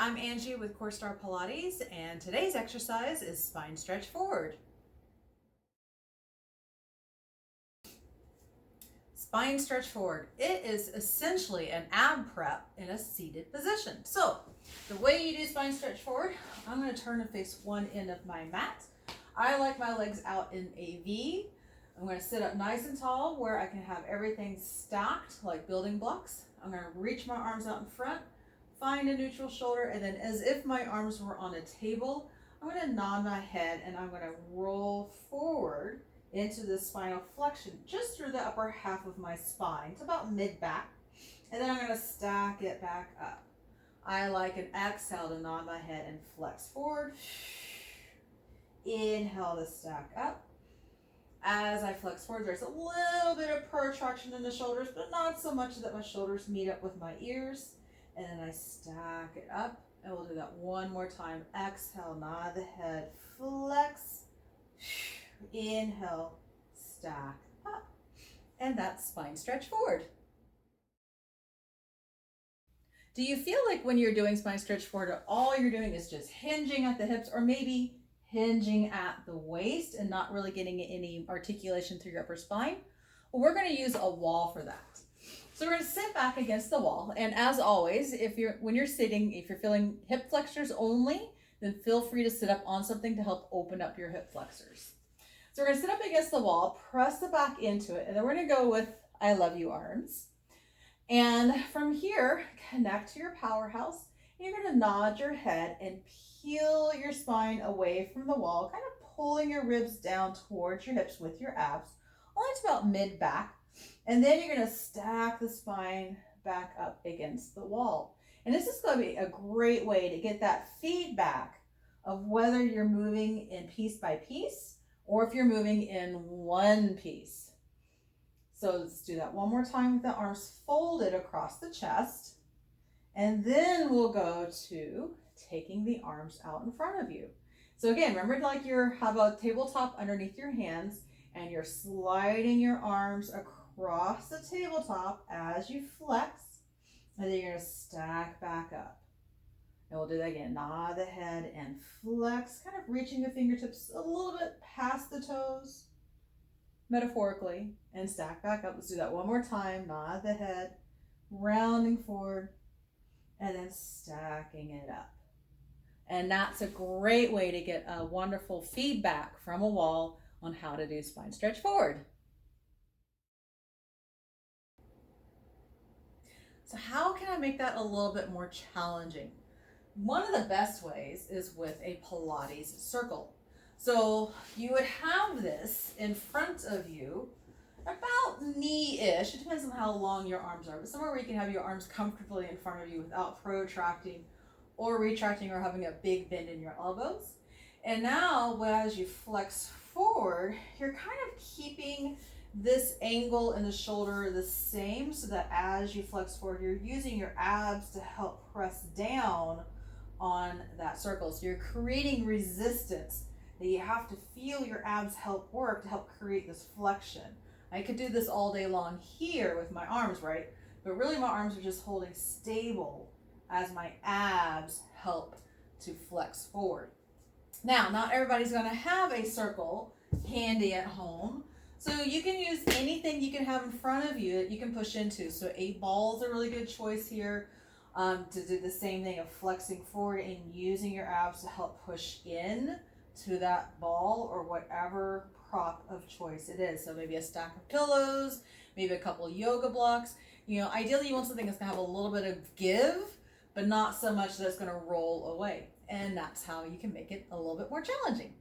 I'm Angie with Core Star Pilates, and today's exercise is spine stretch forward. Spine stretch forward. It is essentially an ab prep in a seated position. So the way you do spine stretch forward, I'm going to turn and face one end of my mat. I like my legs out in a V. I'm going to sit up nice and tall where I can have everything stacked like building blocks. I'm going to reach my arms out in front, find a neutral shoulder, and then as if my arms were on a table, I'm going to nod my head and I'm going to roll forward into the spinal flexion just through the upper half of my spine to about mid-back, and then I'm going to stack it back up. I like an exhale to nod my head and flex forward. Inhale to stack up. As I flex forward, there's a little bit of protraction in the shoulders, but not so much that my shoulders meet up with my ears. And then I stack it up, and we'll do that one more time. Exhale, nod the head, flex. Inhale, stack up. And that's spine stretch forward. Do you feel like when you're doing spine stretch forward, all you're doing is just hinging at the hips, or maybe hinging at the waist and not really getting any articulation through your upper spine? Well, we're going to use a wall for that. So we're going to sit back against the wall, and as always, when you're sitting, if you're feeling hip flexors only, then feel free to sit up on something to help open up your hip flexors. So we're going to sit up against the wall, press the back into it, and then we're going to go with I love you arms. And from here, connect to your powerhouse. You're going to nod your head and peel your spine away from the wall, kind of pulling your ribs down towards your hips with your abs, only to about mid-back. And then you're going to stack the spine back up against the wall. And this is going to be a great way to get that feedback of whether you're moving in piece by piece or if you're moving in one piece. So let's do that one more time with the arms folded across the chest. And then we'll go to taking the arms out in front of you. So again, remember, like you have a tabletop underneath your hands and you're sliding your arms across the tabletop as you flex, and then you're going to stack back up. And we'll do that again. Nod the head and flex, kind of reaching the fingertips a little bit past the toes, metaphorically, and stack back up. Let's do that one more time. Nod the head, rounding forward, and then stacking it up. And that's a great way to get a wonderful feedback from a wall on how to do spine stretch forward. So how can I make that a little bit more challenging? One of the best ways is with a Pilates circle. So you would have this in front of you, about knee-ish. It depends on how long your arms are, but somewhere where you can have your arms comfortably in front of you without protracting or retracting or having a big bend in your elbows. And now, as you flex forward, you're kind of keeping this angle in the shoulder the same, so that as you flex forward, you're using your abs to help press down on that circle. So you're creating resistance that you have to feel your abs help work to help create this flexion. I could do this all day long here with my arms, right? But really my arms are just holding stable as my abs help to flex forward. Now, not everybody's going to have a circle handy at home. So you can use anything you can have in front of you that you can push into. So a ball is a really good choice here to do the same thing of flexing forward and using your abs to help push in to that ball or whatever prop of choice it is. So maybe a stack of pillows, maybe a couple of yoga blocks. You know, ideally you want something that's going to have a little bit of give, but not so much that it's going to roll away. And that's how you can make it a little bit more challenging.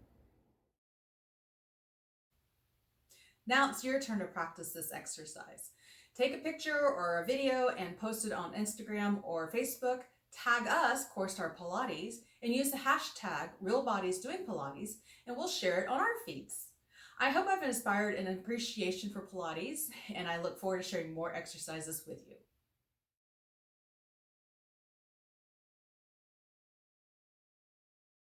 Now it's your turn to practice this exercise. Take a picture or a video and post it on Instagram or Facebook. Tag us, Core Star Pilates, and use the hashtag RealBodiesDoingPilates, and we'll share it on our feeds. I hope I've inspired an appreciation for Pilates, and I look forward to sharing more exercises with you.